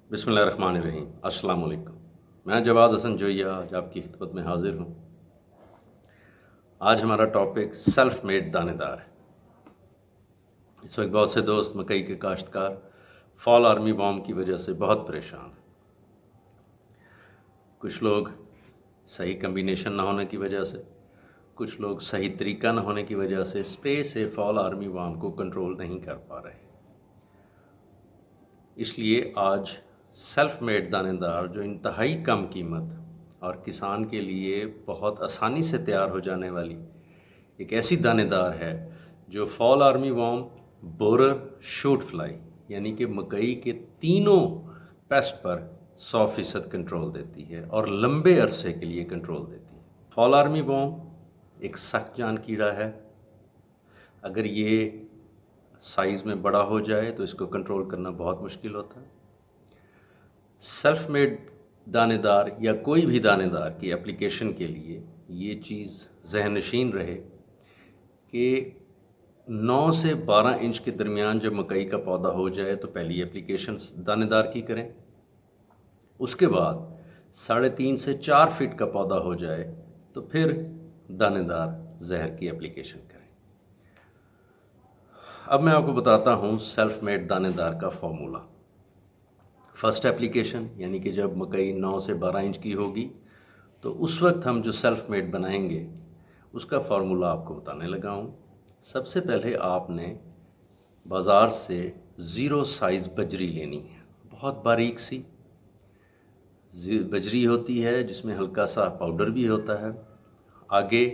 बिस्मिल्लाहिर्रहमानिर्रहीम। अस्सलाम वालेकुम। मैं जवाद हसन जोइया आज आपकी खिदमत में हाजिर हूँ। आज हमारा टॉपिक सेल्फ मेड दानेदार है। इस वक्त बहुत से दोस्त मकई के काश्तकार फॉल आर्मी बॉम्ब की वजह से बहुत परेशान हैं। कुछ लोग सही कम्बिनेशन ना होने की वजह से, कुछ लोग सही तरीका ना होने की वजह से स्प्रे से फॉल आर्मी बॉम्ब को कंट्रोल नहीं कर पा रहे। इसलिए आज सेल्फ मेड दानेदार, जो इंतहाई कम कीमत और किसान के लिए बहुत आसानी से तैयार हो जाने वाली एक ऐसी दानेदार है जो fall army warm, borer, shoot fly यानी कि मकई के तीनों पेस्ट पर 100% कंट्रोल देती है और लंबे अरसे के लिए कंट्रोल देती है। फॉल आर्मी वॉर्म एक सख्त जान कीड़ा है। अगर ये साइज़ में बड़ा हो जाए तो इसको कंट्रोल करना बहुत मुश्किल होता है। सेल्फ मेड दानेदार या कोई भी दानेदार की एप्लीकेशन के लिए ये चीज़ ज़हननशीन रहे कि 9 से 12 इंच के दरमियान जब मकई का पौधा हो जाए तो पहली एप्लीकेशन दानेदार की करें। उसके बाद 3.5 से 4 फीट का पौधा हो जाए तो फिर दानेदार जहर की एप्लीकेशन करें। अब मैं आपको बताता हूँ सेल्फ मेड दानेदार का फॉर्मूला। फर्स्ट एप्लीकेशन यानी कि जब मकई 9 से 12 इंच की होगी तो उस वक्त हम जो सेल्फ मेड बनाएंगे उसका फार्मूला आपको बताने लगा हूँ। सबसे पहले आपने बाज़ार से ज़ीरो साइज़ बजरी लेनी है। बहुत बारीक सी बजरी होती है जिसमें हल्का सा पाउडर भी होता है। आगे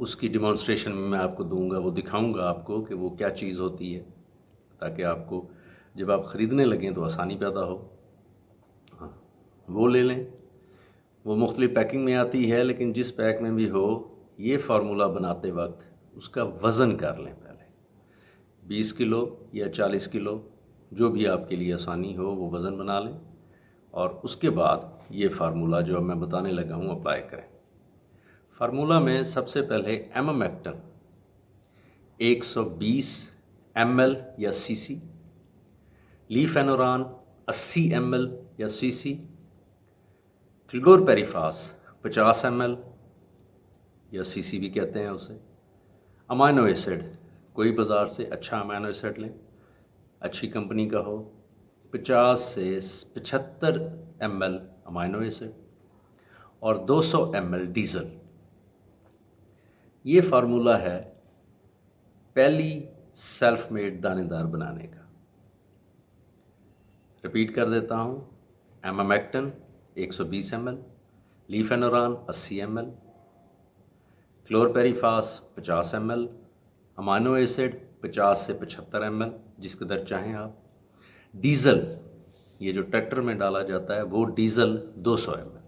उसकी डिमॉन्स्ट्रेशन में मैं आपको दूंगा, वो दिखाऊंगा आपको कि वो क्या चीज़ होती है, ताकि आपको जब आप ख़रीदने लगें तो आसानी पैदा हो। हाँ, वो ले लें। वो मुख्तलिफ़ पैकिंग में आती है, लेकिन जिस पैक में भी हो ये फार्मूला बनाते वक्त उसका वज़न कर लें। पहले 20 किलो या 40 किलो जो भी आपके लिए आसानी हो वो वज़न बना लें और उसके बाद ये फार्मूला जो मैं बताने लगा हूँ अप्लाई करें। फार्मूला में सबसे पहले एमामेक्टन 120 ml या सीसी, लीफेनोरान 80 ml या सीसी, क्लोरपेरिफास 50 ml या सीसी भी कहते हैं उसे, अमाइनो एसिड कोई बाज़ार से अच्छा अमाइनो एसिड लें, अच्छी कंपनी का हो, 50 से 75 ml अमाइनो एसिड और 200 ml डीज़ल। ये फार्मूला है पहली सेल्फ मेड दानेदार बनाने का। रिपीट कर देता हूँ। एमामेक्टन 120 ml, लीफेनोरान 80 ml, chlorpyrifos 50 ml, amino acid 50 से 75 ml जिस कदर चाहें आप, डीज़ल ये जो ट्रैक्टर में डाला जाता है वो डीज़ल 200 ml।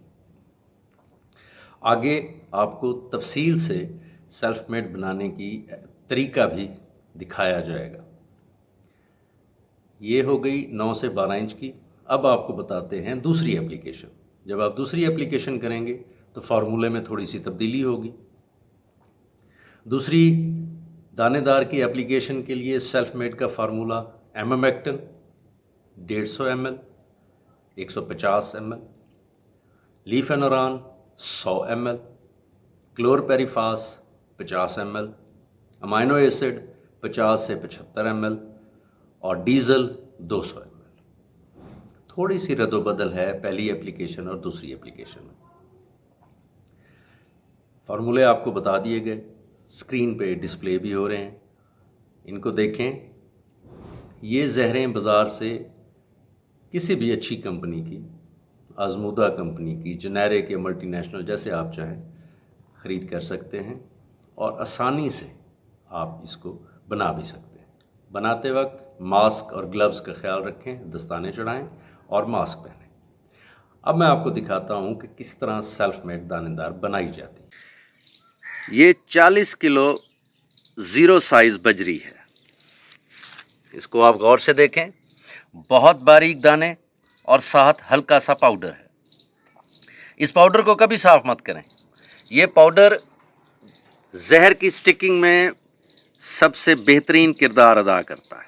आगे आपको तफसील से सेल्फ मेड बनाने की तरीका भी दिखाया जाएगा। ये हो गई 9 से 12 इंच की। अब आपको बताते हैं दूसरी एप्लीकेशन। जब आप दूसरी एप्लीकेशन करेंगे तो फार्मूले में थोड़ी सी तब्दीली होगी। दूसरी दानेदार की एप्लीकेशन के लिए सेल्फ मेड का formula emamectin 150 ml, 150 ml, lufenuron 100 ml, chlorpyrifos 50 ml, amino acid 50 से 75 ml और डीज़ल 200 ml। थोड़ी सी रद्दोबदल है पहली एप्लीकेशन और दूसरी एप्लीकेशन में। फार्मूले आपको बता दिए गए, स्क्रीन पे डिस्प्ले भी हो रहे हैं, इनको देखें। ये जहरें बाज़ार से किसी भी अच्छी कंपनी की, आजमूदा कंपनी की, जेनेरिक या मल्टीनेशनल जैसे आप चाहें ख़रीद कर सकते हैं और आसानी से आप इसको बना भी सकते हैं। बनाते वक्त मास्क और ग्लव्स का ख्याल रखें, दस्ताने चढ़ाएं और मास्क पहनें। अब मैं आपको दिखाता हूं कि किस तरह सेल्फ मेड दानेदार बनाई जाती है। ये 40 किलो ज़ीरो साइज़ बजरी है। इसको आप गौर से देखें, बहुत बारीक दाने और साथ हल्का सा पाउडर है। इस पाउडर को कभी साफ मत करें। ये पाउडर जहर की स्टिकिंग में सबसे बेहतरीन किरदार अदा करता है।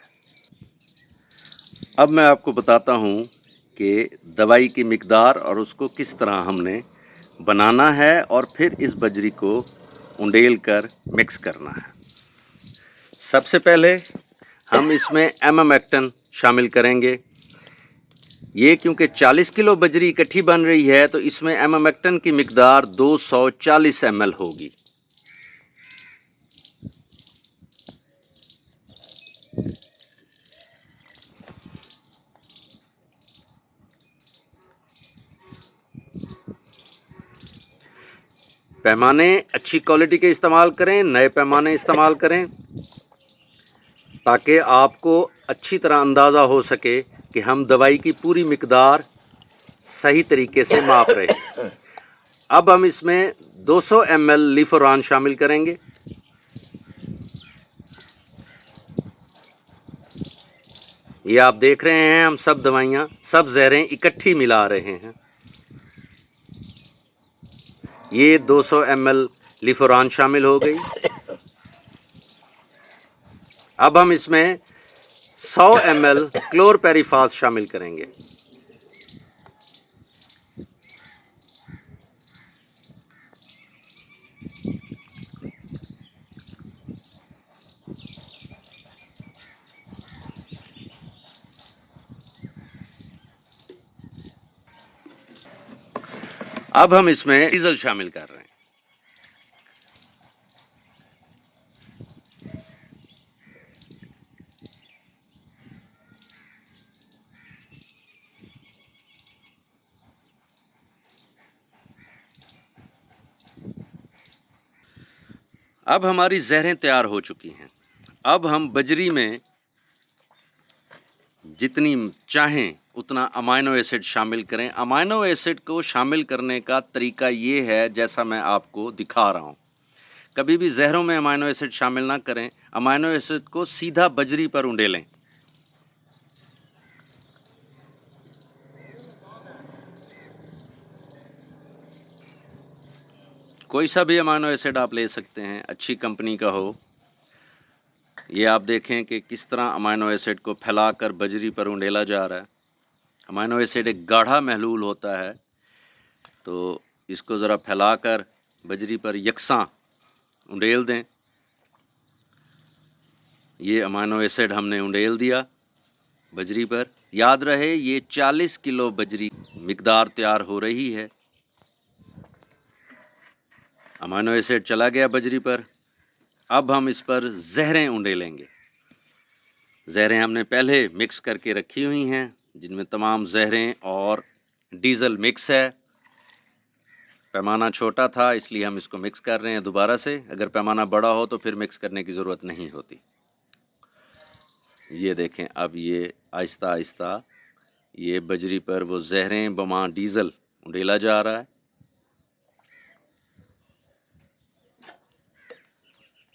अब मैं आपको बताता हूँ कि दवाई की मिकदार और उसको किस तरह हमने बनाना है और फिर इस बजरी को उंडेल कर मिक्स करना है। सबसे पहले हम इसमें एमामेक्टन शामिल करेंगे। ये क्योंकि 40 किलो बजरी इकट्ठी बन रही है तो इसमें एमामेक्टन की मिकदार 240 ml होगी। पैमाने अच्छी क्वालिटी के इस्तेमाल करें, नए पैमाने इस्तेमाल करें ताकि आपको अच्छी तरह अंदाज़ा हो सके कि हम दवाई की पूरी मिकदार सही तरीके से माप रहे हैं। अब हम इसमें 200 ml लीफोरान शामिल करेंगे। ये आप देख रहे हैं हम सब दवाइयाँ, सब जहरें इकट्ठी मिला रहे हैं। ये 200 ml लीफोरान शामिल हो गई। अब हम इसमें 100 ml क्लोरपेरिफास शामिल करेंगे। अब हम इसमें डीजल शामिल कर रहे हैं। अब हमारी जहरें तैयार हो चुकी हैं। अब हम बजरी में जितनी चाहें उतना अमाइनो एसिड शामिल करें। अमाइनो एसिड को शामिल करने का तरीका ये है जैसा मैं आपको दिखा रहा हूँ। कभी भी जहरों में अमाइनो एसिड शामिल ना करें। अमाइनो एसिड को सीधा बजरी पर उंडेलें। कोई सा भी अमाइनो एसिड आप ले सकते हैं, अच्छी कंपनी का हो। ये आप देखें कि किस तरह अमाइनो एसिड को फैलाकर बजरी पर उंडेला जा रहा है। अमाइनो एसिड एक गाढ़ा महलूल होता है, तो इसको ज़रा फैलाकर बजरी पर यकसां उंडेल दें। ये अमाइनो एसिड हमने उंडेल दिया बजरी पर। याद रहे ये 40 किलो बजरी मिकदार तैयार हो रही है। अमाइनो एसिड चला गया बजरी पर। अब हम इस पर जहरें उंडेलेंगे। जहरें हमने पहले मिक्स करके रखी हुई हैं, जिनमें तमाम जहरें और डीज़ल मिक्स है। पैमाना छोटा था इसलिए हम इसको मिक्स कर रहे हैं दोबारा से। अगर पैमाना बड़ा हो तो फिर मिक्स करने की ज़रूरत नहीं होती। ये देखें, अब ये आहिस्ता आहिस्ता ये बजरी पर वो जहरें बमा डीज़ल उंडेला जा रहा है।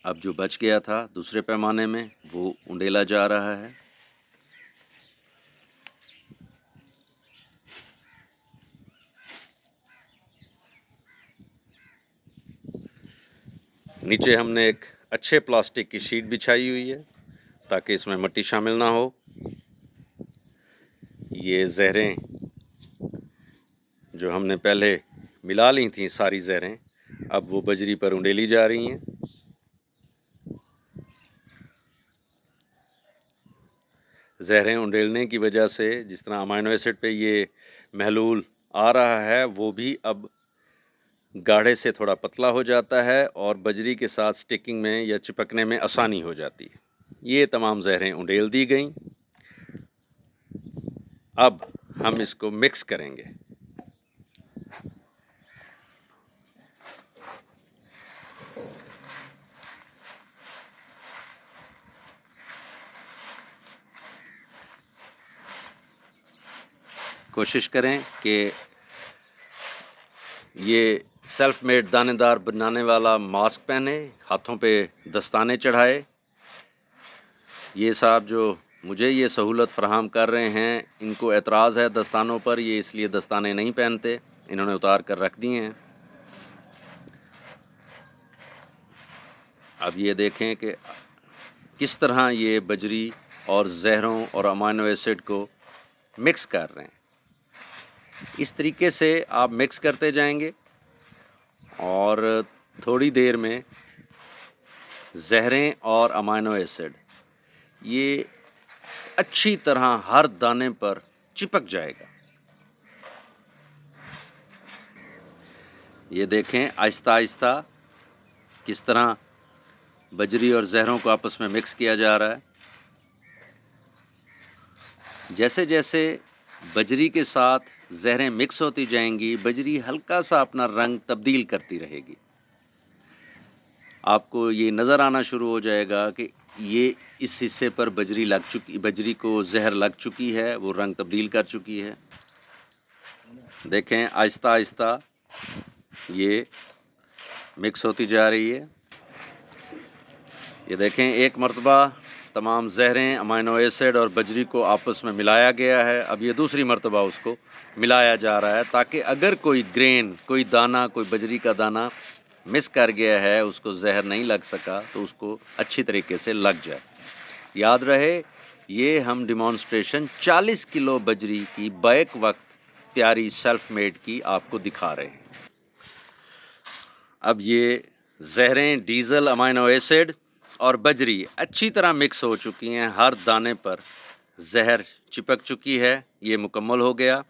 अब जो बच गया था दूसरे पैमाने में वो उंडेला जा रहा है। नीचे हमने एक अच्छे प्लास्टिक की शीट बिछाई हुई है ताकि इसमें मिट्टी शामिल ना हो। ये जहरें जो हमने पहले मिला ली थी सारी जहरें, अब वो बजरी पर उंडेली जा रही हैं। जहरें उंडेलने की वजह से जिस तरह अमाइनो एसिड पे ये महलूल आ रहा है वो भी अब गाढ़े से थोड़ा पतला हो जाता है और बजरी के साथ स्टिकिंग में या चिपकने में आसानी हो जाती है। ये तमाम जहरें उंडेल दी गईं। अब हम इसको मिक्स करेंगे। कोशिश करें कि ये सेल्फ मेड दानेदार बनाने वाला मास्क पहने, हाथों पे दस्ताने चढ़ाए। ये साहब जो मुझे ये सहूलत फ़राहम कर रहे हैं, इनको एतराज़ है दस्तानों पर, ये इसलिए दस्ताने नहीं पहनते, इन्होंने उतार कर रख दिए हैं। अब ये देखें कि किस तरह ये बजरी और जहरों और अमाइनो एसिड को मिक्स कर रहे हैं। इस तरीके से आप मिक्स करते जाएंगे और थोड़ी देर में ज़हरें और अमाइनो एसिड ये अच्छी तरह हर दाने पर चिपक जाएगा। ये देखें आहिस्ता आहिस्ता किस तरह बजरी और ज़हरों को आपस में मिक्स किया जा रहा है। जैसे जैसे बजरी के साथ ज़हरें मिक्स होती जाएंगी, बजरी हल्का सा अपना रंग तब्दील करती रहेगी। आपको ये नज़र आना शुरू हो जाएगा कि ये इस हिस्से पर बजरी को ज़हर लग चुकी है, वो रंग तब्दील कर चुकी है। देखें आहिस्ता आहिस्ता ये मिक्स होती जा रही है। ये देखें एक मर्तबा तमाम ज़हरें, अमाइनो एसिड और बजरी को आपस में मिलाया गया है। अब ये दूसरी मर्तबा उसको मिलाया जा रहा है ताकि अगर कोई ग्रेन, कोई दाना, कोई बजरी का दाना मिस कर गया है, उसको ज़हर नहीं लग सका, तो उसको अच्छी तरीके से लग जाए। याद रहे ये हम डिमॉन्स्ट्रेशन 40 किलो बजरी की बैक वक्त तैयारी सेल्फ मेड की आपको दिखा रहे हैं। अब ये ज़हरें, डीज़ल, अमाइनो एसिड और बजरी अच्छी तरह मिक्स हो चुकी हैं, हर दाने पर ज़हर चिपक चुकी है। ये मुकम्मल हो गया।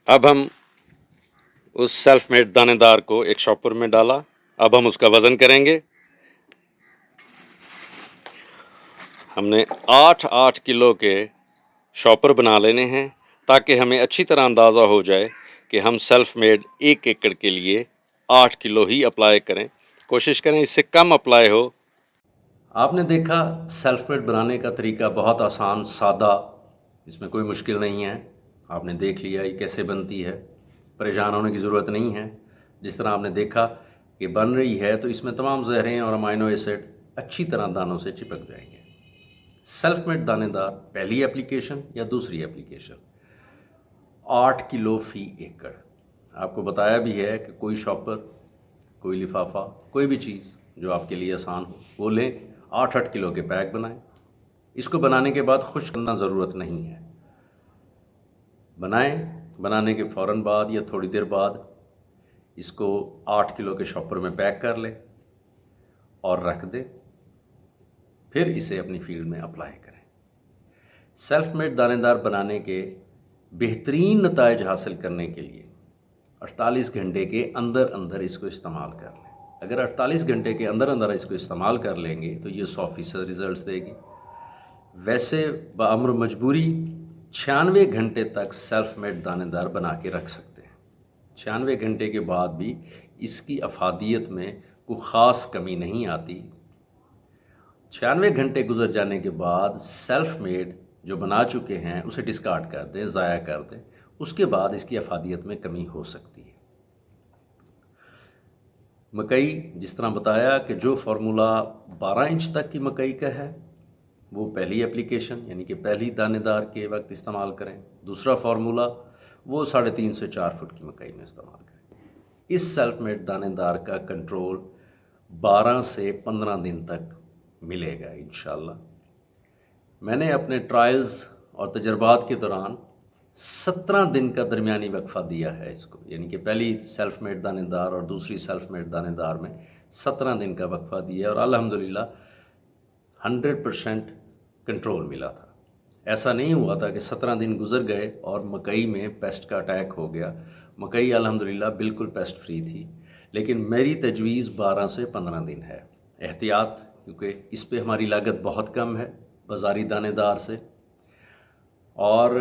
अब हम उस सेल्फ मेड दानेदार को एक शॉपर में डाला। अब हम उसका वज़न करेंगे। हमने 8-8 किलो के शॉपर बना लेने हैं ताकि हमें अच्छी तरह अंदाज़ा हो जाए कि हम सेल्फ मेड 1 एकड़ के लिए 8 किलो ही अप्लाई करें। कोशिश करें इससे कम अप्लाई हो। आपने देखा सेल्फ मेड बनाने का तरीका बहुत आसान, सादा, इसमें कोई मुश्किल नहीं है। आपने देख लिया ये कैसे बनती है, परेशान होने की ज़रूरत नहीं है। जिस तरह आपने देखा कि बन रही है तो इसमें तमाम ज़हरें और अमाइनो एसिड अच्छी तरह दानों से चिपक जाएंगे। सेल्फ मेड दानेदार पहली एप्लीकेशन या दूसरी एप्लीकेशन 8 किलो फ़ी एकड़। आपको बताया भी है कि कोई शॉपर, कोई लिफाफा, कोई भी चीज़ जो आपके लिए आसान हो वो लें। 8-8 किलो के पैक बनाएं। इसको बनाने के बाद खुश करना ज़रूरत नहीं है। बनाने के फ़ौरन बाद या थोड़ी देर बाद इसको 8 किलो के शॉपर में पैक कर लें और रख दें। फिर इसे अपनी फील्ड में अप्लाई करें। सेल्फ मेड दानेदार बनाने के बेहतरीन नताइज हासिल करने के लिए 48 घंटे के अंदर अंदर इसको इस्तेमाल कर लें। अगर 48 घंटे के अंदर अंदर इसको इस्तेमाल कर लेंगे तो ये 100% रिज़ल्ट देगी। वैसे बाअम्र मजबूरी 96 घंटे तक सेल्फ मेड दानेदार बना के रख सकते हैं। 96 घंटे के बाद भी इसकी अफादियत में कोई ख़ास कमी नहीं आती। 96 घंटे गुजर जाने के बाद सेल्फ मेड जो बना चुके हैं उसे डिस्कार्ड कर दें, ज़ाया कर दें। उसके बाद इसकी अफादियत में कमी हो सकती है। मकई, जिस तरह बताया कि जो फार्मूला 12 इंच तक की मकई का है वो पहली एप्लीकेशन यानी कि पहली दानेदार के वक्त इस्तेमाल करें। दूसरा फार्मूला वो 3.5 से 4 फुट की मकई में इस्तेमाल करें। इस सेल्फ मेड दानेदार का कंट्रोल 12 से 15 दिन तक मिलेगा इंशाल्लाह। मैंने अपने ट्रायल्स और तजर्बात के दौरान 17 दिन का दरमियानी वक्फ़ा दिया है इसको, यानी कि पहली सेल्फ मेड दानेदार और दूसरी सेल्फ मेड दानेदार में 17 दिन का वक्फ़ा दिया और अल्हम्दुलिल्लाह 100% कंट्रोल मिला था। ऐसा नहीं हुआ था कि 17 दिन गुजर गए और मकई में पेस्ट का अटैक हो गया। मकई अल्हम्दुलिल्लाह बिल्कुल पेस्ट फ्री थी, लेकिन मेरी तजवीज़ 12 से 15 दिन है एहतियात, क्योंकि इस पे हमारी लागत बहुत कम है बाज़ारी दानेदार से। और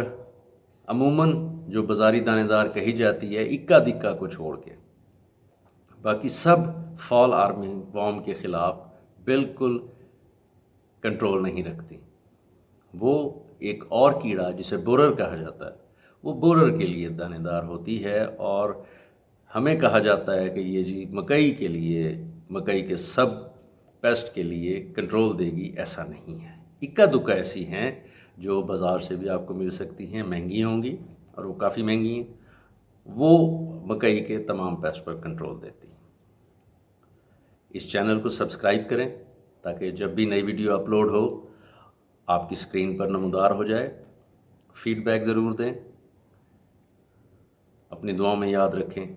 अमूमन जो बाज़ारी दानेदार कही जाती है इक्का दिक्का को छोड़ के बाकी सब फॉल आर्मी वॉर्म के ख़िलाफ़ बिल्कुल कंट्रोल नहीं रखती। वो एक और कीड़ा जिसे बोरर कहा जाता है, वो बोरर के लिए दानेदार होती है और हमें कहा जाता है कि ये जी मकई के लिए, मकई के सब पेस्ट के लिए कंट्रोल देगी। ऐसा नहीं है। इक्का दुक्का ऐसी हैं जो बाज़ार से भी आपको मिल सकती हैं, महंगी होंगी और वो काफ़ी महंगी हैं, वो मकई के तमाम पेस्ट पर कंट्रोल देती हैं। इस चैनल को सब्सक्राइब करें, ताकि जब भी नई वीडियो अपलोड हो आपकी स्क्रीन पर नमूदार हो जाए। फीडबैक ज़रूर दें, अपनी दुआओं में याद रखें।